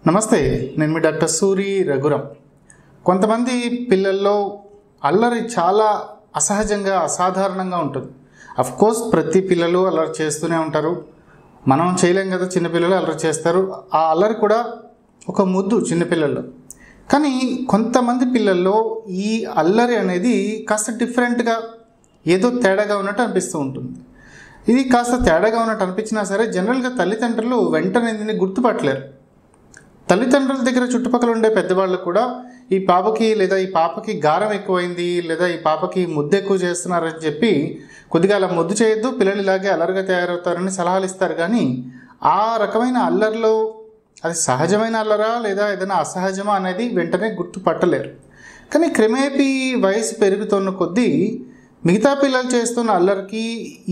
నమస్తే, నేను మీ డాక్టర్ సూరి రఘురం. కొంతమంది పిల్లల్లో అల్లరి చాలా అసహజంగా అసాధారణంగా ఉంటుంది. కోర్స్ ప్రతి పిల్లలు అల్లరి చేస్తూనే ఉంటారు. మనం చేయలేం కదా, చిన్నపిల్లలు అల్లరి చేస్తారు. ఆ అల్లరి కూడా ఒక ముద్దు చిన్నపిల్లల్లో. కానీ కొంతమంది పిల్లల్లో ఈ అల్లరి అనేది కాస్త డిఫరెంట్గా ఏదో తేడాగా ఉన్నట్టు అనిపిస్తూ ఉంటుంది. ఇది కాస్త తేడాగా ఉన్నట్టు అనిపించినా సరే జనరల్గా తల్లిదండ్రులు వెంటనే దీన్ని గుర్తుపట్టలేరు. తల్లిదండ్రుల దగ్గర చుట్టుపక్కల ఉండే పెద్దవాళ్ళు కూడా ఈ పాపకి లేదా ఈ పాపకి గారం ఎక్కువైంది లేదా ఈ పాపకి ముద్దు ఎక్కువ చేస్తున్నారని చెప్పి కొద్దిగా అలా ముద్దు చేయొద్దు, పిల్లలు ఇలాగే అల్లరిగా తయారవుతారని సలహాలు ఇస్తారు. కానీ ఆ రకమైన అల్లరిలో అది సహజమైన అల్లరా లేదా ఏదైనా అసహజమా అనేది వెంటనే గుర్తుపట్టలేరు. కానీ క్రమేపీ వయసు పెరుగుతున్న కొద్దీ మిగతా పిల్లలు చేస్తున్న అల్లరికి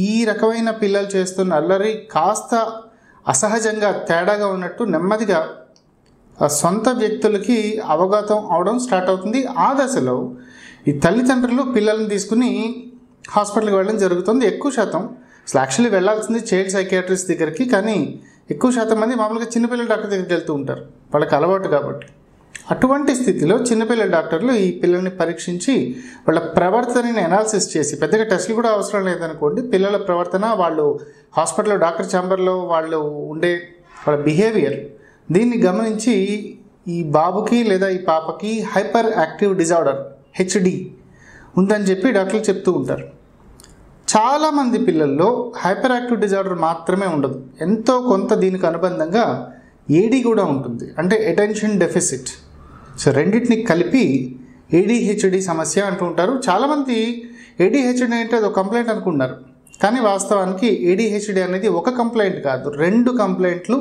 ఈ రకమైన పిల్లలు చేస్తున్న అల్లరి కాస్త అసహజంగా తేడాగా ఉన్నట్టు నెమ్మదిగా సొంత వ్యక్తులకి అవగతం అవడం స్టార్ట్ అవుతుంది. ఆ దశలో ఈ తల్లిదండ్రులు పిల్లల్ని తీసుకుని హాస్పిటల్కి వెళ్ళడం జరుగుతుంది. ఎక్కువ శాతం అసలు యాక్చువల్లీ వెళ్ళాల్సింది చైల్డ్ సైకియాట్రిస్ట్ దగ్గరికి, కానీ ఎక్కువ శాతం మంది మామూలుగా చిన్నపిల్లల డాక్టర్ దగ్గరికి వెళ్తూ ఉంటారు, వాళ్ళకి అలవాటు కాబట్టి. అటువంటి స్థితిలో చిన్నపిల్లల డాక్టర్లు ఈ పిల్లల్ని పరీక్షించి వాళ్ళ ప్రవర్తనని అనాలిసిస్ చేసి, పెద్దగా టెస్టులు కూడా అవసరం లేదనుకోండి, పిల్లల ప్రవర్తన, వాళ్ళు హాస్పిటల్లో డాక్టర్ ఛాంబర్లో వాళ్ళు ఉండే వాళ్ళ బిహేవియర్, దీన్ని గమనించి ఈ బాబుకి లేదా ఈ పాపకి హైపర్ యాక్టివ్ డిజార్డర్ హెచ్డి ఉందని చెప్పి డాక్టర్లు చెప్తూ ఉంటారు. చాలామంది పిల్లల్లో హైపర్ యాక్టివ్ డిజార్డర్ మాత్రమే ఉండదు, ఎంతో కొంత దీనికి అనుబంధంగా ఏడీ కూడా ఉంటుంది, అంటే అటెన్షన్ డెఫిసిట్. సో రెండింటిని కలిపి ఏడిహెచ్డి సమస్య అంటూ ఉంటారు. చాలామంది ఏడిహెచ్డి అంటే అది ఒక కంప్లైంట్ అనుకున్నారు, కానీ వాస్తవానికి ఏడిహెచ్డి అనేది ఒక కంప్లైంట్ కాదు, 2 కంప్లైంట్లు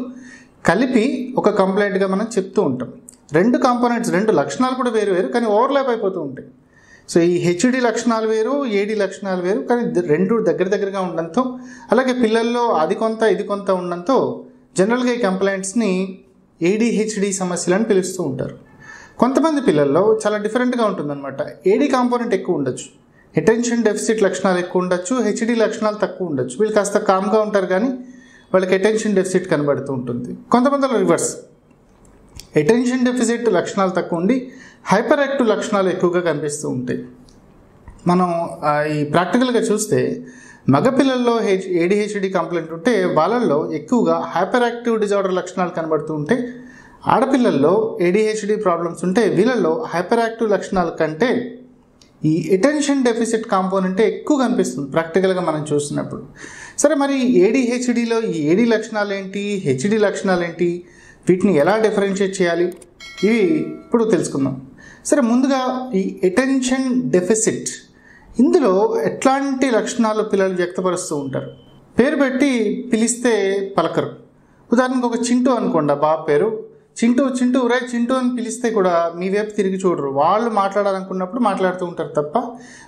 కలిపి ఒక కంప్లైంట్గా మనం చెప్తూ ఉంటాం. 2 కాంపోనెంట్స్, 2 లక్షణాలు కూడా వేరు వేరు, కానీ ఓవర్లాప్ అయిపోతూ ఉంటాయి. సో ఈ హెచ్డి లక్షణాలు వేరు, ఏడి లక్షణాలు వేరు, కానీ 2 దగ్గరగా ఉండడంతో, అలాగే పిల్లల్లో అది కొంత ఇది కొంత ఉండడంతో జనరల్గా ఈ కంప్లైంట్స్ని ఏడిహెచ్డి సమస్యలు అని పిలుస్తూ ఉంటారు. కొంతమంది పిల్లల్లో చాలా డిఫరెంట్గా ఉంటుందన్నమాట. ఏడి కాంపోనెంట్ ఎక్కువ ఉండొచ్చు, అటెన్షన్ డెఫిసిట్ లక్షణాలు ఎక్కువ ఉండొచ్చు, హెచ్డి లక్షణాలు తక్కువ ఉండొచ్చు. వీళ్ళు కాస్త కామ్గా ఉంటారు, కానీ వాళ్ళకి అటెన్షన్ డెఫిసిట్ కనబడుతూ ఉంటుంది. కొంతమందిలో రివర్స్, అటెన్షన్ డెఫిసిట్ లక్షణాలు తక్కువ ఉండి హైపర్ యాక్టివ్ లక్షణాలు ఎక్కువగా కనిపిస్తూ ఉంటాయి. మనం ఈ ప్రాక్టికల్గా చూస్తే మగపిల్లల్లో ఏడిహెచ్డి కంప్లైంట్ ఉంటే వాళ్ళల్లో ఎక్కువగా హైపర్ యాక్టివ్ డిజార్డర్ లక్షణాలు కనబడుతూ ఉంటే, ఆడపిల్లల్లో ఏడిహెచ్డి ప్రాబ్లమ్స్ ఉంటే వీళ్ళల్లో హైపర్ యాక్టివ్ లక్షణాల కంటే ఈ అటెన్షన్ డెఫిసిట్ కాంపోనెంటే ఎక్కువ కనిపిస్తుంది ప్రాక్టికల్గా మనం చూసినప్పుడు. సరే, మరి ఏడిహెచ్డిలో ఈ ఏడి లక్షణాలు ఏంటి, హెచ్డి లక్షణాలు ఏంటి, వీటిని ఎలా డిఫరెన్షియేట్ చేయాలి, ఇవి ఇప్పుడు తెలుసుకుందాం. సరే, ముందుగా ఈ అటెన్షన్ డెఫిసిట్, ఇందులో ఎట్లాంటి లక్షణాలు పిల్లలు వ్యక్తపరుస్తూ ఉంటారు. పేరు పెట్టి పిలిస్తే పలకరు. ఉదాహరణకు ఒక చింటూ అనుకోండి, బాబు పేరు చింటూ, చింటూ రే చింటూ అని పిలిస్తే కూడా మీ వైపు తిరిగి చూడరు. వాళ్ళు మాట్లాడాలనుకున్నప్పుడు మాట్లాడుతూ ఉంటారు తప్ప,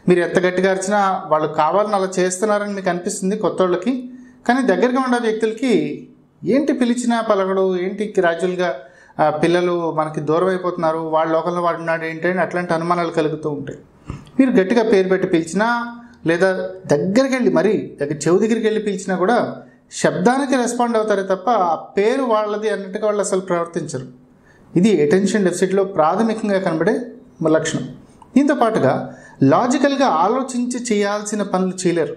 మీరు ఎంత గట్టిగా అరిచినా వాళ్ళు కావాలని అలా చేస్తున్నారని మీకు అనిపిస్తుంది కొత్త వాళ్ళకి. కానీ దగ్గరగా ఉండే వ్యక్తులకి ఏంటి పిలిచినా పలకడు, ఏంటి గ్రాడ్యువల్గా పిల్లలు మనకి దూరం అయిపోతున్నారు, వాళ్ళ లోకంలో వాడు ఉన్నాడు ఏంటి అని అట్లాంటి అనుమానాలు కలుగుతూ ఉంటాయి. మీరు గట్టిగా పేరు పెట్టి పిలిచినా లేదా దగ్గరికి వెళ్ళి మరీ చెవు దగ్గరికి వెళ్ళి పిలిచినా కూడా శబ్దానికి రెస్పాండ్ అవుతారే తప్ప ఆ పేరు వాళ్ళది అన్నట్టుగా వాళ్ళు అసలు ప్రవర్తించరు. ఇది అటెన్షన్ డెఫిసిట్లో ప్రాథమికంగా కనబడే లక్షణం. దీంతో పాటుగా లాజికల్గా ఆలోచించి చేయాల్సిన పనులు చేయలేరు.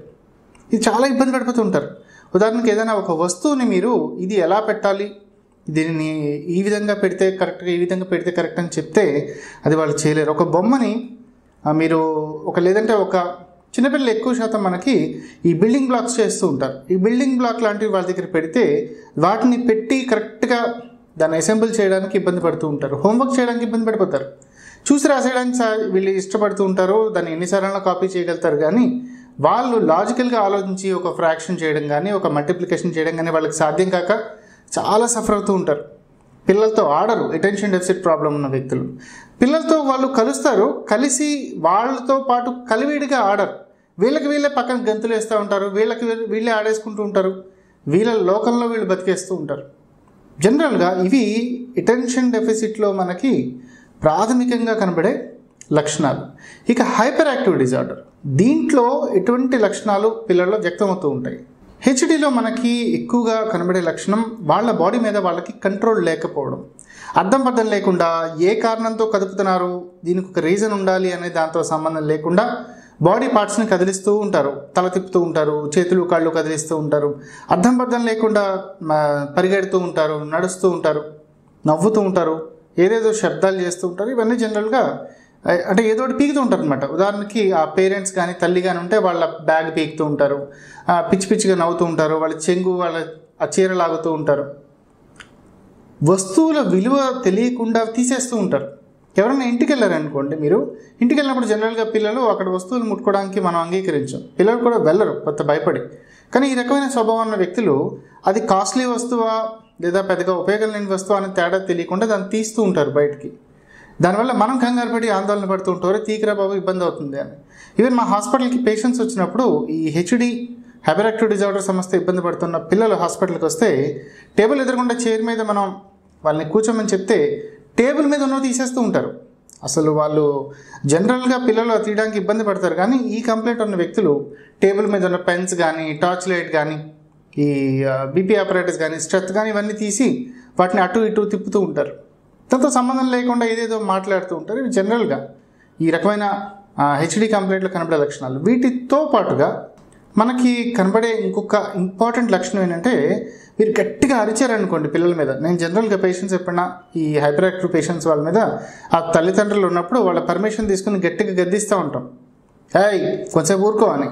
ఇది చాలా ఇబ్బంది పడిపోతూ ఉంటారు. ఉదాహరణకి ఏదైనా ఒక వస్తువుని మీరు ఇది ఎలా పెట్టాలి, దీనిని ఈ విధంగా పెడితే కరెక్ట్గా, ఈ విధంగా పెడితే కరెక్ట్ అని చెప్తే అది వాళ్ళు చేయలేరు. ఒక బొమ్మని మీరు లేదంటే ఒక చిన్నపిల్లలు ఎక్కువ శాతం మనకి ఈ బిల్డింగ్ బ్లాక్స్ చేస్తూ ఉంటారు. ఈ బిల్డింగ్ బ్లాక్ లాంటివి వాళ్ళ దగ్గర పెడితే వాటిని పెట్టి కరెక్ట్గా దాన్ని అసెంబుల్ చేయడానికి ఇబ్బంది పడుతూ ఉంటారు. హోంవర్క్ చేయడానికి ఇబ్బంది పడిపోతారు. చూసి రాసేయడానికి వీళ్ళు ఇష్టపడుతూ ఉంటారు, దాన్ని ఎన్నిసార్లు కాపీ చేయగలుగుతారు. కానీ వాళ్ళు లాజికల్గా ఆలోచించి ఒక ఫ్రాక్షన్ చేయడం కానీ ఒక మల్టిప్లికేషన్ చేయడం కానీ వాళ్ళకి సాధ్యం కాక చాలా సఫర్ అవుతూ ఉంటారు. పిల్లలతో ఆడరు. అటెన్షన్ డెఫిసిట్ ప్రాబ్లం ఉన్న వ్యక్తులు పిల్లలతో వాళ్ళు కలుస్తారు, కలిసి వాళ్ళతో పాటు కలివిడిగా ఆడరు. వీళ్ళే పక్కన గంతులు వేస్తూ ఉంటారు, వీళ్ళే ఆడేసుకుంటూ ఉంటారు, వీళ్ళ లోకంలో వీళ్ళు బతికేస్తూ ఉంటారు. జనరల్గా ఇవి అటెన్షన్ డెఫిసిట్లో మనకి ప్రాథమికంగా కనబడే లక్షణాలు. ఇక హైపర్ యాక్టివ్ డిజార్డర్, దీంట్లో ఎటువంటి లక్షణాలు పిల్లల్లో వ్యక్తమవుతూ ఉంటాయి. హెచ్డీలో మనకి ఎక్కువగా కనబడే లక్షణం వాళ్ళ బాడీ మీద వాళ్ళకి కంట్రోల్ లేకపోవడం, అర్థం పర్థం లేకుండా ఏ కారణంతో కదుపుతున్నారు, దీనికి ఒక రీజన్ ఉండాలి అనే దాంతో సంబంధం లేకుండా బాడీ పార్ట్స్ని కదిలిస్తూ ఉంటారు, తల తిప్పుతూ ఉంటారు, చేతులు కాళ్ళు కదిలిస్తూ ఉంటారు, అర్థం పర్థం లేకుండా పరిగెడుతూ ఉంటారు, నడుస్తూ ఉంటారు, నవ్వుతూ ఉంటారు, ఏదేదో శబ్దాలు చేస్తూ ఉంటారు. ఇవన్నీ జనరల్గా అంటే ఏదో ఒకటి పీకుతూ ఉంటారు అనమాట. ఉదాహరణకి ఆ పేరెంట్స్ కానీ తల్లి కానీ ఉంటే వాళ్ళ బ్యాగ్ పీకుతూ ఉంటారు, పిచ్చి పిచ్చిగా నవ్వుతూ ఉంటారు, వాళ్ళ చెంగు వాళ్ళ ఆ చీర లాగుతూ ఉంటారు, వస్తువుల విలువ తెలియకుండా తీసేస్తూ ఉంటారు. ఎవరైనా ఇంటికి వెళ్ళారనుకోండి, మీరు ఇంటికి వెళ్ళినప్పుడు జనరల్గా పిల్లలు అక్కడ వస్తువులు ముట్టుకోవడానికి మనం అంగీకరించాం, పిల్లలు కూడా వెళ్ళరు కొత్త భయపడి. కానీ ఈ రకమైన స్వభావం ఉన్న వ్యక్తులు అది కాస్ట్లీ వస్తువా లేదా పెద్దగా ఉపయోగం లేని వస్తువు అని తేడా తెలియకుండా దాన్ని తీస్తూ ఉంటారు బయటికి. దానివల్ల మనం కంగారు పడి ఆందోళన పడుతూ ఉంటారు, తీకిరా బాబు ఇబ్బంది అవుతుంది అని. ఈవెన్ మా హాస్పిటల్కి పేషెంట్స్ వచ్చినప్పుడు ఈ హెచ్డి హైపర్ యాక్టివ్ డిజార్డర్ సమస్య ఇబ్బంది పడుతున్న పిల్లలు హాస్పిటల్కి వస్తే టేబుల్ ఎదురుకుండా చైర్ మీద మనం వాళ్ళని కూర్చోమని చెప్తే టేబుల్ మీద ఉన్నవి తీసేస్తూ ఉంటారు. అసలు వాళ్ళు జనరల్గా పిల్లలు తీయడానికి ఇబ్బంది పడతారు, కానీ ఈ కంప్లైంట్ ఉన్న వ్యక్తులు టేబుల్ మీద ఉన్న పెన్స్ కానీ, టార్చ్ లైట్ కానీ, ఈ బీపీ ఆపరేటర్స్ కానీ, స్ట్రెత్ కానీ ఇవన్నీ తీసి వాటిని అటు ఇటు తిప్పుతూ ఉంటారు. దాంతో సంబంధం లేకుండా ఏదేదో మాట్లాడుతూ ఉంటారు. ఇవి జనరల్గా ఈ రకమైన హెచ్డి కంప్లైంట్లో కనబడే లక్షణాలు. వీటితో పాటుగా మనకి కనబడే ఇంకొక ఇంపార్టెంట్ లక్షణం ఏంటంటే, మీరు గట్టిగా అరిచారనుకోండి పిల్లల మీద. నేను జనరల్గా పేషెంట్స్ ఎప్పుడైనా ఈ హైపర్ యాక్టివ్ పేషెంట్స్ వాళ్ళ మీద ఆ తల్లిదండ్రులు ఉన్నప్పుడు వాళ్ళ పర్మిషన్ తీసుకుని గట్టిగా గద్దిస్తూ ఉంటాం, ఏయ్ కొంచెంసేపు ఊరుకో అని.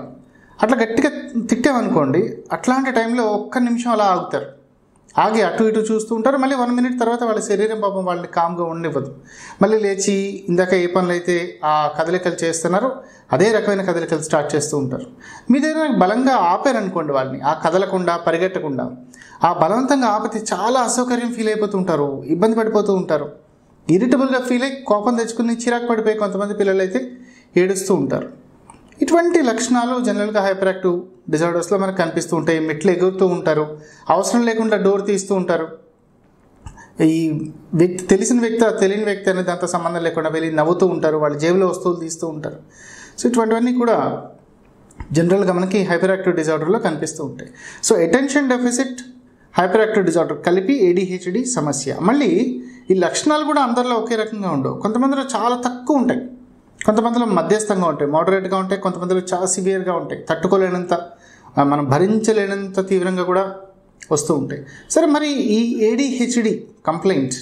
అట్లా గట్టిగా తిట్టామనుకోండి, అట్లాంటి టైంలో ఒక్క నిమిషం అలా ఆగుతారు, ఆగి అటు ఇటు చూస్తూ ఉంటారు. మళ్ళీ 1 మినిట్ తర్వాత వాళ్ళ శరీరం పాపం వాళ్ళని కామ్గా ఉండనివ్వదు. మళ్ళీ లేచి ఇందాక ఏ పనులు అయితే ఆ కదలికలు చేస్తున్నారో అదే రకమైన కదలికలు స్టార్ట్ చేస్తూ ఉంటారు. మీ దగ్గర బలంగా ఆపారనుకోండి వాళ్ళని, ఆ కదలకుండా పరిగెట్టకుండా, ఆ బలవంతంగా ఆపితే చాలా అసౌకర్యం ఫీల్ అయిపోతూ ఉంటారు, ఇబ్బంది పడిపోతూ ఉంటారు, ఇరిటబుల్గా ఫీల్ అయ్యి కోపం తెచ్చుకుని చిరాకు పడిపోయి కొంతమంది పిల్లలు అయితే ఏడుస్తూ ఉంటారు. ఇటువంటి లక్షణాలు జనరల్గా హైపర్ యాక్టివ్ డిజార్డర్స్లో మనకు కనిపిస్తూ ఉంటాయి. మెట్లు ఎగురుతూ ఉంటారు, అవసరం లేకుండా డోర్ తీస్తూ ఉంటారు. ఈ వ్యక్తి తెలిసిన వ్యక్తి తెలియని వ్యక్తి అనేది దాంతో సంబంధం లేకుండా వెళ్ళి నవ్వుతూ ఉంటారు, వాళ్ళ జేబులో వస్తువులు తీస్తూ ఉంటారు. సో ఇటువంటివన్నీ కూడా జనరల్గా మనకి హైపర్ యాక్టివ్ డిజార్డర్లో కనిపిస్తూ ఉంటాయి. So attention deficit hyper active disorder కలిపి ADHD సమస్య. మళ్ళీ ఈ లక్షణాలు కూడా అందరిలో ఒకే రకంగా ఉండవు. కొంతమందిలో చాలా తక్కువ ఉంటాయి, కొంతమందిలో మధ్యస్థంగా ఉంటాయి, మోడరేట్గా ఉంటాయి, కొంతమందిలో చాలా సివియర్గా ఉంటాయి, తట్టుకోలేనంత మనం భరించలేనంత తీవ్రంగా కూడా వస్తూ ఉంటాయి. సరే, మరి ఈ ADHD కంప్లైంట్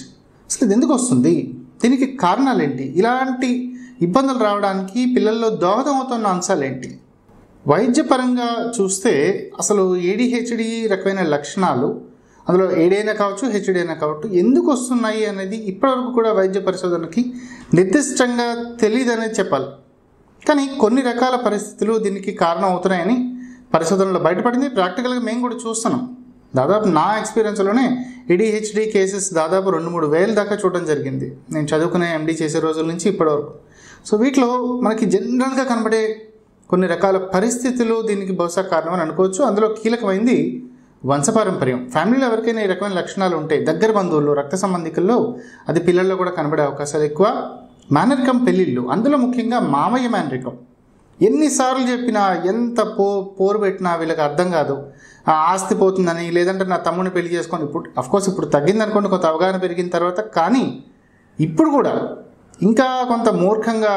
అసలు ఇది ఎందుకు వస్తుంది, దీనికి కారణాలు ఏంటి, ఇలాంటి ఇబ్బందులు రావడానికి పిల్లల్లో దోహదం అవుతున్న అంశాలు ఏంటి? వైద్యపరంగా చూస్తే అసలు ADHD రకమైన లక్షణాలు, అందులో AD అయినా కావచ్చు, HD అయినా కావచ్చు, ఎందుకు వస్తున్నాయి అనేది ఇప్పటివరకు కూడా వైద్య పరిశోధనకి నిర్దిష్టంగా తెలియదు అనేది చెప్పాలి. కానీ కొన్ని రకాల పరిస్థితులు దీనికి కారణం అవుతున్నాయని పరిశోధనలో బయటపడింది. ప్రాక్టికల్గా మేము కూడా చూస్తున్నాం. దాదాపు నా ఎక్స్పీరియన్స్లోనే ADHD కేసెస్ దాదాపు 2-3 వేల దాకా చూడడం జరిగింది, నేను చదువుకునే MD చేసే రోజుల నుంచి ఇప్పటివరకు. సో వీటిలో మనకి జనరల్గా కనబడే కొన్ని రకాల పరిస్థితులు దీనికి బహుశా కారణం అని అనుకోవచ్చు. అందులో కీలకమైంది వంశపారంపర్యం. ఫ్యామిలీలో ఎవరికైనా ఈ రకమైన లక్షణాలు ఉంటాయి, దగ్గర బంధువుల్లో, రక్త సంబంధికుల్లో, అది పిల్లల్లో కూడా కనబడే అవకాశాలు ఎక్కువ. మేనరికం పెళ్ళిళ్ళు, అందులో ముఖ్యంగా మామయ్య మేనరికం. ఎన్నిసార్లు చెప్పినా, ఎంత పోరు పెట్టినా వీళ్ళకి అర్థం కాదు. ఆస్తి పోతుందని, లేదంటే నా తమ్ముడిని పెళ్లి చేసుకొని, ఇప్పుడు అఫ్కోర్స్ ఇప్పుడు తగ్గింది అనుకోండి కొంత అవగాహన పెరిగిన తర్వాత, కానీ ఇప్పుడు కూడా ఇంకా కొంత మూర్ఖంగా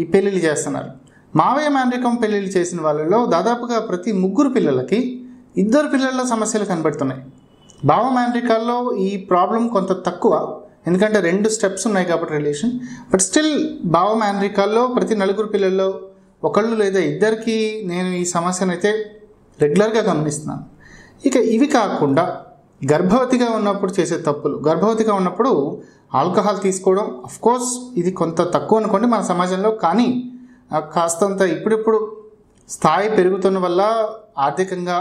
ఈ పెళ్ళిళ్ళు చేస్తున్నారు. మావయ్య మేనరికం పెళ్ళిళ్ళు చేసిన వాళ్ళలో దాదాపుగా ప్రతి 3 పిల్లలకి 2 పిల్లల సమస్యలు కనబడుతున్నాయి. భావ మేనరికాల్లో ఈ ప్రాబ్లం కొంత తక్కువ, ఎందుకంటే 2 స్టెప్స్ ఉన్నాయి కాబట్టి రిలేషన్. బట్ స్టిల్ భావ మేనరికాల్లో ప్రతి 4 పిల్లల్లో 1 లేదా 2కి నేను ఈ సమస్యను అయితే రెగ్యులర్గా గమనిస్తున్నాను. ఇక ఇవి కాకుండా గర్భవతిగా ఉన్నప్పుడు చేసే తప్పులు. గర్భవతిగా ఉన్నప్పుడు ఆల్కహాల్ తీసుకోవడం, అఫ్కోర్స్ ఇది కొంత తక్కువ అనుకోండి మన సమాజంలో, కానీ కాస్తంత ఇప్పుడిప్పుడు స్థాయి పెరుగుతున్న వల్ల ఆర్థికంగా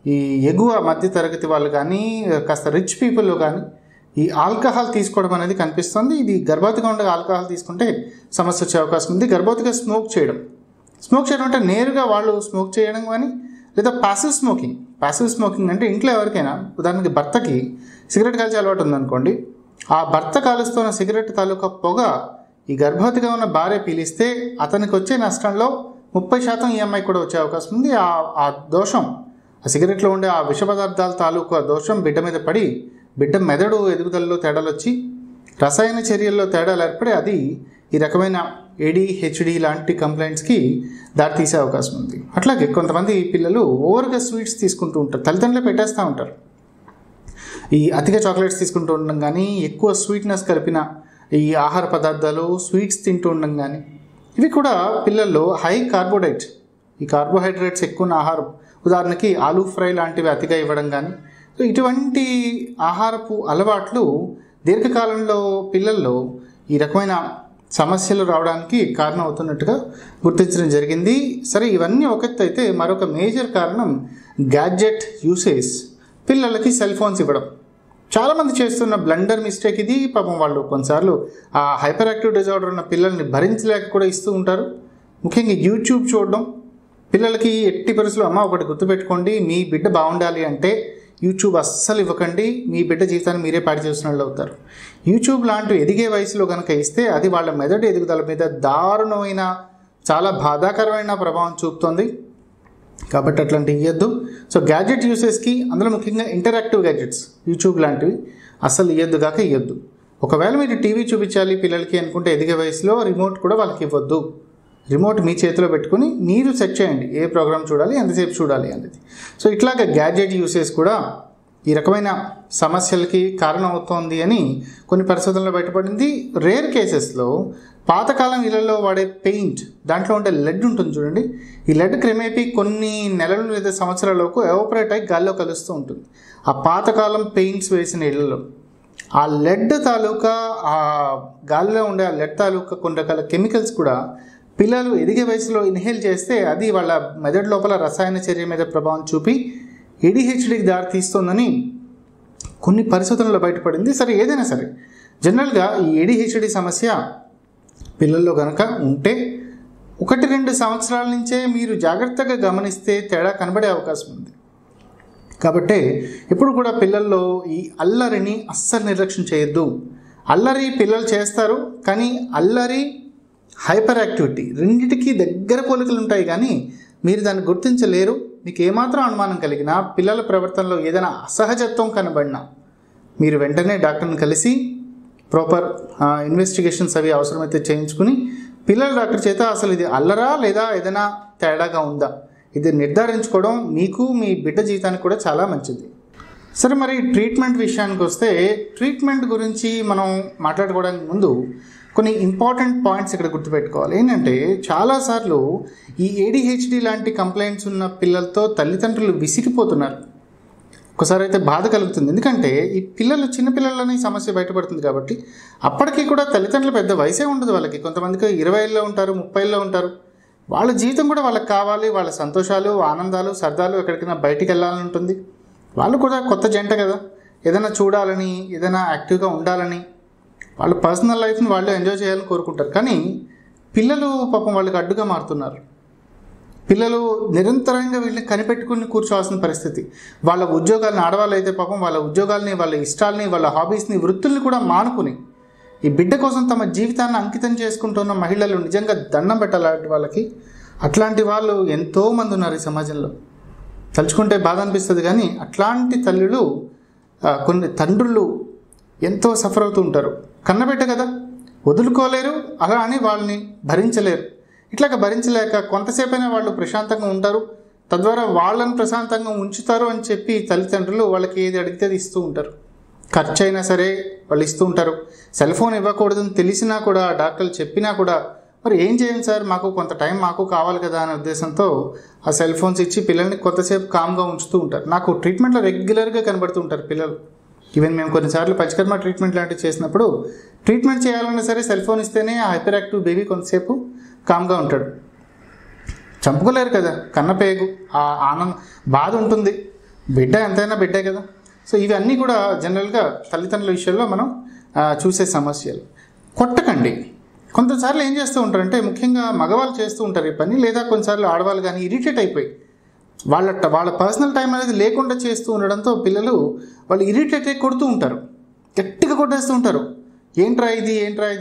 ఈ ఎగువ మధ్య తరగతి వాళ్ళు కానీ, కాస్త రిచ్ పీపుల్లో కానీ ఈ ఆల్కహాల్ తీసుకోవడం అనేది కనిపిస్తుంది. ఇది గర్భవతిగా ఉండగా ఆల్కహాల్ తీసుకుంటే సమస్య వచ్చే అవకాశం ఉంది. గర్భవతిగా స్మోక్ చేయడం అంటే నేరుగా వాళ్ళు స్మోక్ చేయడం కానీ, లేదా ప్యాసివ్ స్మోకింగ్ అంటే ఇంట్లో ఎవరికైనా, ఉదాహరణకి భర్తకి సిగరెట్ కాల్చే అలవాటు ఉందనుకోండి, ఆ భర్త కాలుస్తున్న సిగరెట్ తాలూకా పొగ ఈ గర్భవతిగా ఉన్న భార్య పీలిస్తే అతనికి వచ్చే నష్టంలో 30% EMI కూడా వచ్చే అవకాశం ఉంది. ఆ దోషం ఆ సిగరెట్లో ఉండే ఆ విష పదార్థాల తాలూకు దోషం బిడ్డ మీద పడి బిడ్డ మెదడు ఎదుగుదలలో తేడాలు వచ్చి రసాయన చర్యల్లో తేడాలు ఏర్పడి అది ఈ రకమైన ADHD లాంటి కంప్లైంట్స్కి దారితీసే అవకాశం ఉంది. అట్లాగే కొంతమంది పిల్లలు ఓవర్గా స్వీట్స్ తీసుకుంటూ ఉంటారు, తల్లిదండ్రులే పెట్టేస్తూ ఉంటారు. ఈ అతిగా చాక్లెట్స్ తీసుకుంటూ ఉండడం కానీ, ఎక్కువ స్వీట్నెస్ కలిపిన ఈ ఆహార పదార్థాలు స్వీట్స్ తింటూ ఉండడం కానీ, ఇవి కూడా పిల్లల్లో హై ఈ కార్బోహైడ్రేట్స్ ఎక్కువ ఉన్న ఆహారం, ఉదాహరణకి ఆలూ ఫ్రై లాంటివి అతిగా ఇవ్వడం కానీ, ఇటువంటి ఆహారపు అలవాట్లు దీర్ఘకాలంలో పిల్లల్లో ఈ రకమైన సమస్యలు రావడానికి కారణం అవుతున్నట్టుగా గుర్తించడం జరిగింది. సరే, ఇవన్నీ ఒక ఎత్తు అయితే మరొక మేజర్ కారణం గ్యాడ్జెట్ యూసేజ్. పిల్లలకి సెల్ ఫోన్స్ ఇవ్వడం చాలామంది చేస్తున్న బ్లండర్ మిస్టేక్ ఇది. పాపం వాళ్ళు కొన్నిసార్లు ఆ హైపర్ యాక్టివ్ డిజార్డర్ ఉన్న పిల్లల్ని భరించలేక కూడా ఇస్తూ ఉంటారు. ముఖ్యంగా యూట్యూబ్ చూడడం పిల్లలకి ఎట్టి పరిస్థితుల్లో, అమ్మ ఒకటి గుర్తుపెట్టుకోండి, మీ బిడ్డ బాగుండాలి అంటే యూట్యూబ్ అస్సలు ఇవ్వకండి, మీ బిడ్డ జీవితాన్ని మీరే పాడు చేసిన వాళ్ళు అవుతారు. యూట్యూబ్ లాంటివి ఎదిగే వయసులో కనుక ఇస్తే అది వాళ్ళ మెదడు ఎదుగుదల మీద దారుణమైన, చాలా బాధాకరమైన ప్రభావం చూపుతుంది. కాబట్టి అట్లాంటివి ఇవ్వద్దు. సో గ్యాడ్జెట్ యూసేజ్కి, అందులో ముఖ్యంగా ఇంటరాక్టివ్ గ్యాడ్జెట్స్ యూట్యూబ్ లాంటివి అస్సలు ఇవ్వద్దు. ఒకవేళ మీరు టీవీ చూపించాలి పిల్లలకి అనుకుంటే ఎదిగే వయసులో రిమోట్ కూడా వాళ్ళకి ఇవ్వద్దు. రిమోట్ మీ చేతిలో పెట్టుకుని మీరు సెట్ చేయండి ఏ ప్రోగ్రామ్ చూడాలి, ఎంతసేపు చూడాలి అనేది. సో ఇట్లాగ గ్యాడ్జెట్ యూసేజ్ కూడా ఈ రకమైన సమస్యలకి కారణం అవుతోంది అని కొన్ని పరిశోధనలు బయటపడింది. రేర్ కేసెస్లో పాతకాలం ఇళ్లలో వాడే పెయింట్, దాంట్లో ఉండే లెడ్ ఉంటుంది చూడండి, ఈ లెడ్ క్రమేపీ కొన్ని నెలలు లేదా సంవత్సరాలకు ఎవాపరేట్ అయి గాల్లో కలుస్తూ ఉంటుంది. ఆ పాతకాలం పెయింట్స్ వేసిన ఇళ్లలో ఆ లెడ్ తాలూకా, ఆ గాలిలో ఉండే ఆ లెడ్ తాలూకా కొన్ని రకాల కెమికల్స్ కూడా పిల్లలు ఎదిగే వయసులో ఇన్హేల్ చేస్తే అది వాళ్ళ మెదడు లోపల రసాయన చర్య మీద ప్రభావం చూపి ADHDకి దారి తీస్తుందని కొన్ని పరిశోధనలు బయటపడింది. సరే, ఏదైనా సరే జనరల్గా ఈ ADHD సమస్య పిల్లల్లో కనుక ఉంటే 1-2 సంవత్సరాల నుంచే మీరు జాగ్రత్తగా గమనిస్తే తేడా కనబడే అవకాశం ఉంది. కాబట్టి ఎప్పుడు కూడా పిల్లల్లో ఈ అల్లరిని అస్సలు నిర్లక్ష్యం చేయొద్దు. అల్లరి పిల్లలు చేస్తారు, కానీ అల్లరి, హైపర్ యాక్టివిటీ రెండింటికి దగ్గర పోలికలు ఉంటాయి, కానీ మీరు దాన్ని గుర్తించలేరు. మీకు ఏమాత్రం అనుమానం కలిగినా, పిల్లల ప్రవర్తనలో ఏదైనా అసహజత్వం కనబడినా మీరు వెంటనే డాక్టర్ని కలిసి ప్రాపర్ ఇన్వెస్టిగేషన్స్ అవి అవసరమైతే చేయించుకుని పిల్లల డాక్టర్ చేత అసలు ఇది అల్లరా లేదా ఏదైనా తేడాగా ఉందా ఇది నిర్ధారించుకోవడం మీకు మీ బిడ్డ జీవితానికి కూడా చాలా మంచిది. సరే, మరి ట్రీట్మెంట్ విషయానికి వస్తే, ట్రీట్మెంట్ గురించి మనం మాట్లాడుకోవడానికి ముందు కొన్ని ఇంపార్టెంట్ పాయింట్స్ ఇక్కడ గుర్తుపెట్టుకోవాలి. ఏంటంటే చాలాసార్లు ఈ ADHD లాంటి కంప్లైంట్స్ ఉన్న పిల్లలతో తల్లిదండ్రులు విసిగిపోతున్నారు. ఒకసారి అయితే బాధ కలుగుతుంది, ఎందుకంటే ఈ పిల్లలు చిన్నపిల్లలని సమస్య బయటపడుతుంది కాబట్టి అప్పటికీ కూడా తల్లిదండ్రులు పెద్ద వయసే ఉండదు వాళ్ళకి. కొంతమందికి 20 ఉంటారు, 30 ఉంటారు. వాళ్ళ జీవితం కూడా వాళ్ళకి కావాలి, వాళ్ళ సంతోషాలు, ఆనందాలు, సరదాలు, ఎక్కడికైనా బయటికి వెళ్ళాలని ఉంటుంది. వాళ్ళు కూడా కొత్త జంట కదా, ఏదైనా చూడాలని, ఏదైనా యాక్టివ్గా ఉండాలని, వాళ్ళ పర్సనల్ లైఫ్ని వాళ్ళు ఎంజాయ్ చేయాలని కోరుకుంటారు. కానీ పిల్లలు పాపం వాళ్ళకి అడ్డుగా మారుతున్నారు. పిల్లలు నిరంతరంగా వీళ్ళని కనిపెట్టుకుని కూర్చోవాల్సిన పరిస్థితి. వాళ్ళ ఉద్యోగాలను, ఆడవాళ్ళు అయితే పాపం వాళ్ళ ఉద్యోగాల్ని, వాళ్ళ ఇష్టాలని, వాళ్ళ హాబీస్ని, వృత్తుల్ని కూడా మానుకుని ఈ బిడ్డ కోసం తమ జీవితాన్ని అంకితం చేసుకుంటున్న మహిళలు నిజంగా దండం పెట్టాలి వాళ్ళకి. అట్లాంటి వాళ్ళు ఎంతోమంది ఉన్నారు ఈ సమాజంలో. తలుచుకుంటే బాధ అనిపిస్తుంది, కానీ అట్లాంటి తల్లులు, కొన్ని తండ్రులు ఎంతో సఫర్ అవుతూ ఉంటారు. కన్నబిడ్డ కదా, వదులుకోలేరు, అలా అని వాళ్ళని భరించలేరు. ఇట్లాగ భరించలేక కొంతసేపైనా వాళ్ళు ప్రశాంతంగా ఉంటారు, తద్వారా వాళ్ళని ప్రశాంతంగా ఉంచుతారు అని చెప్పి తల్లిదండ్రులు వాళ్ళకి ఏది అడిగితే అది ఇస్తూ ఉంటారు. ఖర్చు అయినా సరే వాళ్ళు ఇస్తూ ఉంటారు. సెల్ ఫోన్ ఇవ్వకూడదని తెలిసినా కూడా, డాక్టర్లు చెప్పినా కూడా, మరి ఏం చేయండి సార్, మాకు కొంత టైం మాకు కావాలి కదా అనే ఉద్దేశంతో ఆ సెల్ ఫోన్స్ ఇచ్చి పిల్లల్ని కొంతసేపు కామ్గా ఉంచుతూ ఉంటారు. నాకు ట్రీట్మెంట్లో రెగ్యులర్గా కనబడుతూ ఉంటారు పిల్లలు. ఈవెన్ మేము కొన్నిసార్లు పంచకర్మ ట్రీట్మెంట్ లాంటివి చేసినప్పుడు ట్రీట్మెంట్ చేయాలన్నా సరే సెల్ ఫోన్ ఇస్తేనే ఆ హైపర్ యాక్టివ్ బేబీ కొంతసేపు కామ్గా ఉంటాడు. చంపుకోలేరు కదా, కన్నపేగు, ఆ ఆనందం, బాధ ఉంటుంది. బిడ్డ ఎంతైనా బిడ్డే కదా. సో ఇవన్నీ కూడా జనరల్గా తల్లిదండ్రుల విషయంలో మనం చూసే సమస్యలు. కొట్టకండి. కొంతసార్లు ఏం చేస్తూ ఉంటారంటే, ముఖ్యంగా మగవాళ్ళు చేస్తూ ఉంటారు ఈ పని, లేదా కొన్నిసార్లు ఆడవాళ్ళు కానీ ఇరిటేట్ అయిపోయి వాళ్ళ పర్సనల్ టైం అనేది లేకుండా చేస్తూ ఉండడంతో పిల్లలు వాళ్ళు ఇరిటేట్ అయి కొడుతూ ఉంటారు, గట్టిగా కొట్టేస్తూ ఉంటారు. ఏంట్రా ఇది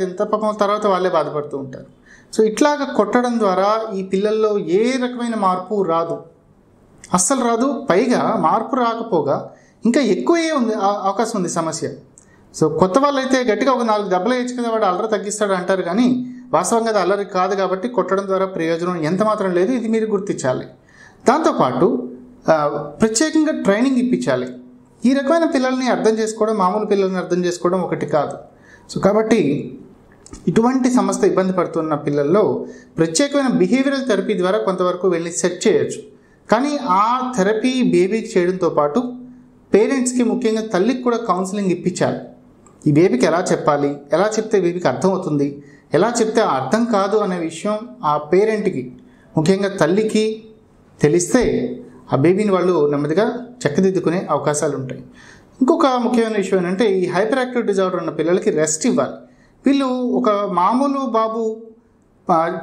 ఎంత పాపం, తర్వాత వాళ్ళే బాధపడుతూ ఉంటారు. సో ఇట్లాగ కొట్టడం ద్వారా ఈ పిల్లల్లో ఏ రకమైన మార్పు రాదు. అస్సలు రాదు. పైగా మార్పు రాకపోగా ఇంకా ఎక్కువే ఉంది అవకాశం ఉంది సమస్య. సో కొత్త వాళ్ళు అయితే గట్టిగా ఒక 4 దెబ్బలు వేయచ్చు కదా, వాడు అల్లరి తగ్గిస్తాడు అంటారు, కానీ వాస్తవంగా అది అల్లరి కాదు కాబట్టి కొట్టడం ద్వారా ప్రయోజనం ఎంత మాత్రం లేదు. ఇది మీరు గుర్తించాలి. దాంతోపాటు ప్రత్యేకంగా ట్రైనింగ్ ఇప్పించాలి. ఈ రకమైన పిల్లల్ని అర్థం చేసుకోవడం, మామూలు పిల్లల్ని అర్థం చేసుకోవడం ఒకటి కాదు. సో కాబట్టి ఇటువంటి సమస్య ఇబ్బంది పడుతున్న పిల్లల్లో ప్రత్యేకమైన బిహేవియరల్ థెరపీ ద్వారా కొంతవరకు వెళ్ళి సెట్ చేయొచ్చు. కానీ ఆ థెరపీ బేబీకి చేయడంతో పాటు పేరెంట్స్కి, ముఖ్యంగా తల్లికి కూడా కౌన్సిలింగ్ ఇప్పించాలి. ఈ బేబీకి ఎలా చెప్పాలి, ఎలా చెప్తే బేబీకి అర్థమవుతుంది, ఎలా చెప్తే అర్థం కాదు అనే విషయం ఆ పేరెంట్కి, ముఖ్యంగా తల్లికి తెలిస్తే ఆ బేబీని వాళ్ళు నెమ్మదిగా చక్కదిద్దుకునే అవకాశాలు ఉంటాయి. ఇంకొక ముఖ్యమైన విషయం ఏంటంటే, ఈ హైపర్ యాక్టివ్ డిజార్డర్ ఉన్న పిల్లలకి రెస్ట్ ఇవ్వాలి. వీళ్ళు ఒక మామూలు బాబు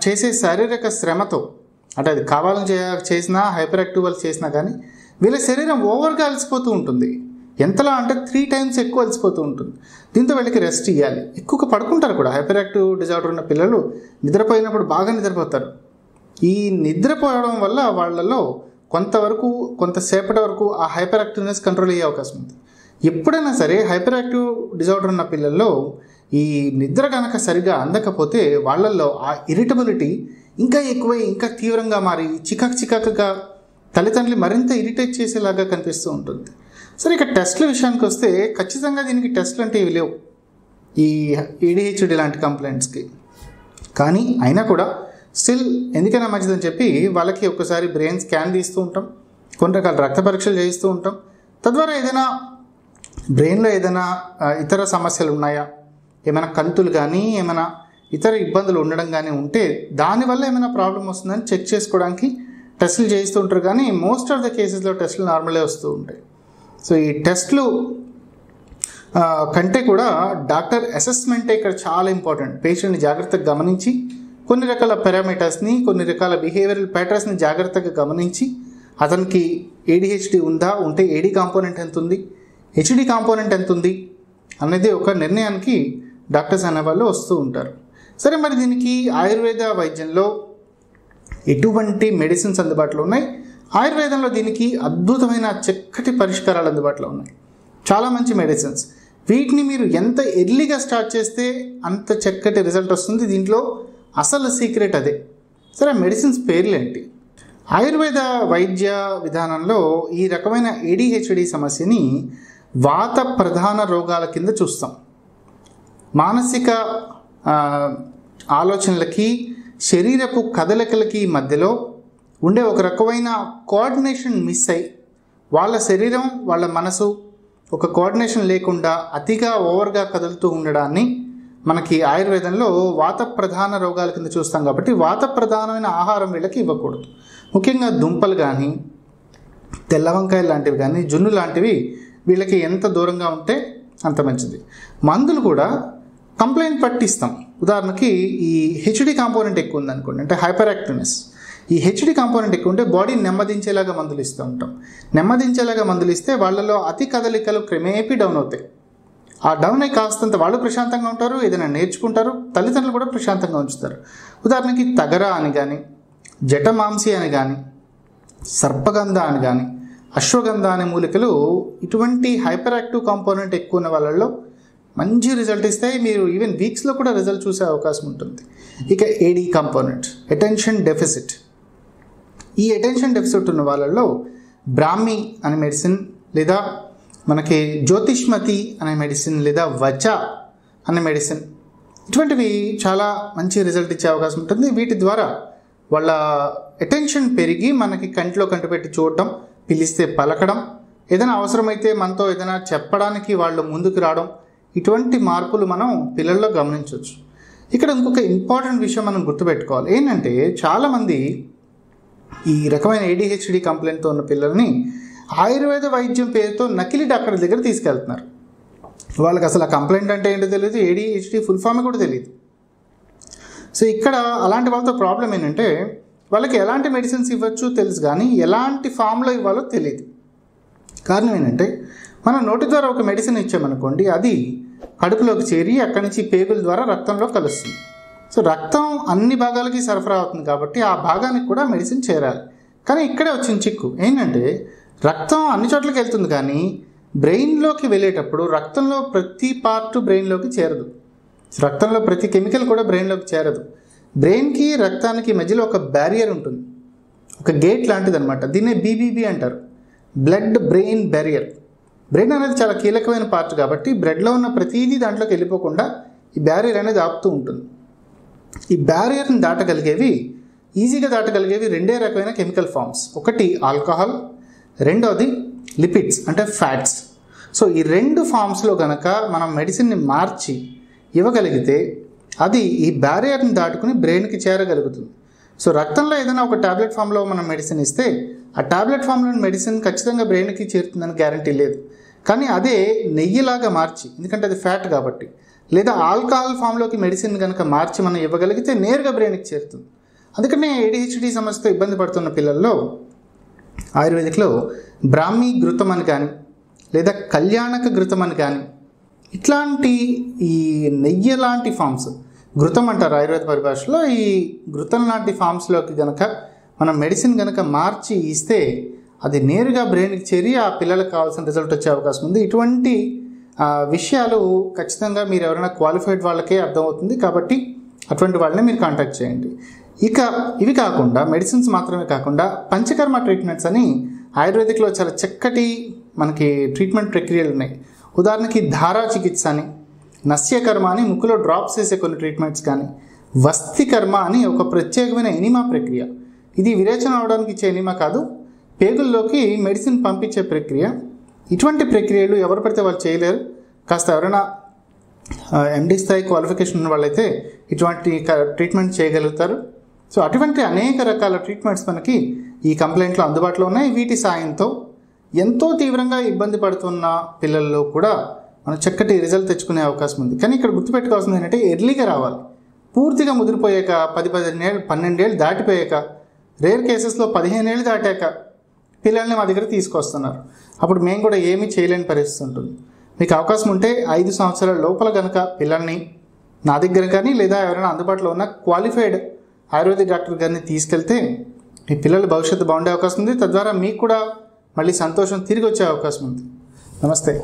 చేసే శారీరక శ్రమతో, అంటే అది కావాలని చేసినా, హైపర్ యాక్టివ్ వాళ్ళు చేసినా కానీ వీళ్ళ శరీరం ఓవర్గా అలసిపోతూ ఉంటుంది. ఎంతలా అంటే 3 times ఎక్కువ అలసిపోతూ ఉంటుంది. దీంతో వీళ్ళకి రెస్ట్ ఇవ్వాలి. ఎక్కువగా పడుకుంటారు కూడా. హైపర్ యాక్టివ్ డిజార్డర్ ఉన్న పిల్లలు నిద్రపోయినప్పుడు బాగా నిద్రపోతారు. ఈ నిద్రపోవడం వల్ల వాళ్ళలో కొంతసేపటి వరకు ఆ హైపర్ యాక్టివ్నెస్ కంట్రోల్ అయ్యే అవకాశం ఉంది. ఎప్పుడైనా సరే హైపర్ యాక్టివ్ డిజార్డర్ ఉన్న పిల్లల్లో ఈ నిద్ర కనుక సరిగ్గా అందకపోతే వాళ్ళల్లో ఆ ఇరిటబిలిటీ ఇంకా ఎక్కువై, ఇంకా తీవ్రంగా మారి చికాకుగా తల్లిదండ్రులు మరింత ఇరిటేట్ చేసేలాగా కనిపిస్తూ ఉంటుంది. సరే, ఇక టెస్ట్ల విషయానికి వస్తే ఖచ్చితంగా దీనికి టెస్ట్లు అంటే ఇవి లేవు ఈ ADHD లాంటి కంప్లైంట్స్కి. కానీ అయినా కూడా స్టిల్ ఎందుకైనా మంచిదని చెప్పి వాళ్ళకి ఒక్కసారి బ్రెయిన్ స్కాన్ తీస్తూ ఉంటాం, కొన్ని రకాల రక్త పరీక్షలు చేయిస్తూ ఉంటాం. తద్వారా ఏదైనా బ్రెయిన్లో ఏదైనా ఇతర సమస్యలు ఉన్నాయా, ఏమైనా కంతులు కానీ ఏమైనా ఇతర ఇబ్బందులు ఉండడం కానీ ఉంటే దానివల్ల ఏమైనా ప్రాబ్లం వస్తుందని చెక్ చేసుకోవడానికి టెస్టులు చేయిస్తూ ఉంటారు. కానీ మోస్ట్ ఆఫ్ ద కేసెస్లో టెస్టులు నార్మలే వస్తూ ఉంటాయి. సో ఈ టెస్టులు కంటే కూడా డాక్టర్ అసెస్మెంటే ఇక్కడ చాలా ఇంపార్టెంట్. పేషెంట్ని జాగ్రత్తగా గమనించి కొన్ని రకాల పారామీటర్స్ని, కొన్ని రకాల బిహేవియరల్ ప్యాటర్న్స్ని జాగ్రత్తగా గమనించి అతనికి ADHD ఉందా, ఉంటే AD కాంపోనెంట్ ఎంత ఉంది, HD కాంపోనెంట్ ఎంత ఉంది అనేది ఒక నిర్ణయానికి డాక్టర్స్ అనేవాళ్ళు వస్తూ ఉంటారు. సరే, మరి దీనికి ఆయుర్వేద వైద్యంలో ఎటువంటి మెడిసిన్స్ అందుబాటులో ఉన్నాయి? ఆయుర్వేదంలో దీనికి అద్భుతమైన చక్కటి పరిష్కారాలు అందుబాటులో ఉన్నాయి. చాలా మంచి మెడిసిన్స్. వీటిని మీరు ఎంత ఎర్లీగా స్టార్ట్ చేస్తే అంత చక్కటి రిజల్ట్ వస్తుంది. దీంట్లో అసలు సీక్రెట్ అదే. సరే, మెడిసిన్స్ పేర్లు ఏంటి? ఆయుర్వేద వైద్య విధానంలో ఈ రకమైన ADHD సమస్యని వాత ప్రధాన రోగాల కింద చూస్తాం. మానసిక ఆలోచనలకి, శరీరపు కదలికలకి మధ్యలో ఉండే ఒక రకమైన కోఆర్డినేషన్ మిస్ అయ్యి వాళ్ళ శరీరం, వాళ్ళ మనసు ఒక కోఆర్డినేషన్ లేకుండా అతిగా ఓవర్గా కదులుతూ ఉండడాన్ని మనకి ఆయుర్వేదంలో వాత ప్రధాన రోగాల కింద చూస్తాం. కాబట్టి వాత ప్రధానమైన ఆహారం వీళ్ళకి ఇవ్వకూడదు. ముఖ్యంగా దుంపలు కానీ, తెల్ల వంకాయలు లాంటివి కానీ, జున్ను లాంటివి వీళ్ళకి ఎంత దూరంగా ఉంటే అంత మంచిది. మందులు కూడా కంప్లైంట్ పట్టిస్తాం. ఉదాహరణకి ఈ HD కాంపోనెంట్ ఎక్కువ ఉందనుకోండి, అంటే హైపర్ యాక్టివ్నెస్, ఈ HD కాంపోనెంట్ ఎక్కువ ఉంటే బాడీని నెమ్మదించేలాగా మందులు ఇస్తూ ఉంటాం. నెమ్మదించేలాగా మందులు ఇస్తే వాళ్ళలో అతి కదలికలు క్రమేపీ డౌన్ అవుతాయి. ఆ డౌన్ అయి కాస్తంత వాళ్ళు ప్రశాంతంగా ఉంటారు, ఏదైనా నేర్చుకుంటారు, తల్లిదండ్రులు కూడా ప్రశాంతంగా ఉంచుతారు. ఉదాహరణకి తగర అని కానీ, జటమాంసి అని కానీ, సర్పగంధ అని కానీ, అశ్వగంధ అనే మూలికలు ఇటువంటి హైపర్ యాక్టివ్ కాంపోనెంట్ ఎక్కువ ఉన్న వాళ్ళల్లో మంచి రిజల్ట్ ఇస్తాయి. మీరు ఈవెన్ వీక్స్లో కూడా రిజల్ట్ చూసే అవకాశం ఉంటుంది. ఇక AD కాంపోనెంట్, అటెన్షన్ డెఫిసిట్. ఈ అటెన్షన్ డెఫిసిట్ ఉన్న వాళ్ళల్లో బ్రాహ్మి అనే మెడిసిన్, లేదా మనకి జ్యోతిష్మతి అనే మెడిసిన్, లేదా వచ అనే మెడిసిన్, ఇటువంటివి చాలా మంచి రిజల్ట్ ఇచ్చే అవకాశం ఉంటుంది. వీటి ద్వారా వాళ్ళ అటెన్షన్ పెరిగి మనకి కంటిలో కంటి పెట్టి చూడడం, పిలిస్తే పలకడం, ఏదైనా అవసరమైతే మనతో ఏదైనా చెప్పడానికి వాళ్ళు ముందుకు రావడం, ఇటువంటి మార్పులు మనం పిల్లల్లో గమనించవచ్చు. ఇక్కడ ఇంకొక ఇంపార్టెంట్ విషయం మనం గుర్తుపెట్టుకోవాలి. ఏంటంటే చాలామంది ఈ రకమైన ADHD కంప్లైంట్తో ఉన్న పిల్లల్ని ఆయుర్వేద వైద్యం పేరుతో నకిలీ డాక్టర్ దగ్గర తీసుకెళ్తున్నారు. వాళ్ళకి అసలు ఆ కంప్లైంట్ అంటే ఏంటో తెలియదు, ADHD ఫుల్ ఫామ్ కూడా తెలియదు. సో ఇక్కడ అలాంటి వాళ్ళతో ప్రాబ్లం ఏంటంటే వాళ్ళకి ఎలాంటి మెడిసిన్స్ ఇవ్వచ్చు తెలుసు, కానీ ఎలాంటి ఫామ్లో ఇవ్వాలో తెలియదు. కారణం ఏంటంటే మనం నోటి ద్వారా ఒక మెడిసిన్ ఇచ్చామనుకోండి, అది కడుపులోకి చేరి అక్కడి నుంచి పేగుల ద్వారా రక్తంలో కలుస్తుంది. సో రక్తం అన్ని భాగాలకి సరఫరా అవుతుంది కాబట్టి ఆ భాగానికి కూడా మెడిసిన్ చేరాలి. కానీ ఇక్కడే వచ్చిన చిక్కు ఏంటంటే రక్తం అన్ని చోట్లకి వెళ్తుంది, కానీ బ్రెయిన్లోకి వెళ్ళేటప్పుడు రక్తంలో ప్రతి పార్ట్ బ్రెయిన్లోకి చేరదు. రక్తంలో ప్రతి కెమికల్ కూడా బ్రెయిన్లోకి చేరదు. బ్రెయిన్కి రక్తానికి మధ్యలో ఒక బ్యారియర్ ఉంటుంది, ఒక గేట్ లాంటిది అనమాట. దీన్నే బీబీబీ అంటారు, బ్లడ్ బ్రెయిన్ బ్యారియర్. బ్రెయిన్ అనేది చాలా కీలకమైన పార్ట్ కాబట్టి బ్లడ్లో ఉన్న ప్రతిదీ దాంట్లోకి వెళ్ళిపోకుండా ఈ బ్యారియర్ అనేది ఆపుతూ ఉంటుంది. ఈ బ్యారియర్ని ఈజీగా దాటగలిగేవి రెండే రకమైన కెమికల్ ఫామ్స్. ఒకటి ఆల్కహాల్, రెండోది లిపిడ్స్ అంటే ఫ్యాట్స్. సో ఈ రెండు ఫామ్స్లో కనుక మనం మెడిసిన్ని మార్చి ఇవ్వగలిగితే అది ఈ బ్యారియర్ని దాటుకుని బ్రెయిన్కి చేరగలుగుతుంది. సో రక్తంలో ఏదైనా ఒక టాబ్లెట్ ఫామ్లో మనం మెడిసిన్ ఇస్తే ఆ టాబ్లెట్ ఫామ్లోని మెడిసిన్ ఖచ్చితంగా బ్రెయిన్కి చేరుతుందని గ్యారంటీ లేదు. కానీ అదే నెయ్యిలాగా మార్చి, ఎందుకంటే అది ఫ్యాట్ కాబట్టి, లేదా ఆల్కహాల్ ఫామ్లోకి మెడిసిన్ కనుక మార్చి మనం ఇవ్వగలిగితే నేరుగా బ్రెయిన్కి చేరుతుంది. అందుకనే ADHD సమస్యతో ఇబ్బంది పడుతున్న పిల్లల్లో ఆయుర్వేదిక్లో బ్రాహ్మీ ఘృతం అని కానీ లేదా కళ్యాణక ఘృతం అని కానీ ఇట్లాంటి ఈ నెయ్యి లాంటి ఫామ్స్, ఘృతం అంటారు ఆయుర్వేద పరిభాషలో, ఈ ఘృతం లాంటి ఫామ్స్లోకి కనుక మనం మెడిసిన్ కనుక మార్చి ఇస్తే అది నేరుగా బ్రెయిన్కి చేరి ఆ పిల్లలకు కావాల్సిన రిజల్ట్ వచ్చే అవకాశం ఉంది. ఇటువంటి విషయాలు ఖచ్చితంగా మీరు ఎవరైనా క్వాలిఫైడ్ వాళ్ళకే అర్థమవుతుంది, కాబట్టి అటువంటి వాళ్ళని మీరు కాంటాక్ట్ చేయండి. ఇక ఇవి కాకుండా మెడిసిన్స్ మాత్రమే కాకుండా పంచకర్మ ట్రీట్మెంట్స్ అని ఆయుర్వేదిక్లో చాలా చక్కటి మనకి ట్రీట్మెంట్ ప్రక్రియలు ఉన్నాయి. ఉదాహరణకి ధారా చికిత్స అని, నస్యకర్మ అని ముక్కులో డ్రాప్స్ వేసే కొన్ని ట్రీట్మెంట్స్ కానీ, వస్తికర్మ అని ఒక ప్రత్యేకమైన ఎనిమా ప్రక్రియ. ఇది విరేచన అవడానికి ఇచ్చే ఎనిమా కాదు, పేగుల్లోకి మెడిసిన్ పంపించే ప్రక్రియ. ఇటువంటి ప్రక్రియలు ఎవరు పడితే వాళ్ళు చేయలేరు. కాస్త ఎవరైనా MD స్థాయి క్వాలిఫికేషన్ ఉన్న వాళ్ళైతే ఇటువంటి ట్రీట్మెంట్ చేయగలుగుతారు. సో అటువంటి అనేక రకాల ట్రీట్మెంట్స్ మనకి ఈ కంప్లైంట్లో అందుబాటులో ఉన్నాయి. వీటి సాయంతో ఎంతో తీవ్రంగా ఇబ్బంది పడుతున్న పిల్లల్లో కూడా మనం చక్కటి రిజల్ట్ తెచ్చుకునే అవకాశం ఉంది. కానీ ఇక్కడ గుర్తుపెట్టుకోవాల్సింది ఏంటంటే ఎర్లీగా రావాలి. పూర్తిగా ముదిరిపోయాక 10-12 ఏళ్ళు దాటిపోయాక, రేర్ కేసెస్లో 15 ఏళ్ళు దాటాక పిల్లల్ని మా దగ్గర తీసుకొస్తున్నారు. అప్పుడు మేము కూడా ఏమీ చేయలేని పరిస్థితి ఉంటుంది. మీకు అవకాశం ఉంటే 5 సంవత్సరాల లోపల కనుక పిల్లల్ని నా దగ్గర కానీ లేదా ఎవరైనా అందుబాటులో ఉన్న క్వాలిఫైడ్ ఆయుర్వేదిక్ డాక్టర్ గారిని తీసుకెళ్తే మీ పిల్లల భవిష్యత్తు బాగుండే అవకాశం ఉంది. తద్వారా మీకు కూడా మళ్ళీ సంతోషం తిరిగి వచ్చే అవకాశం ఉంది. నమస్తే.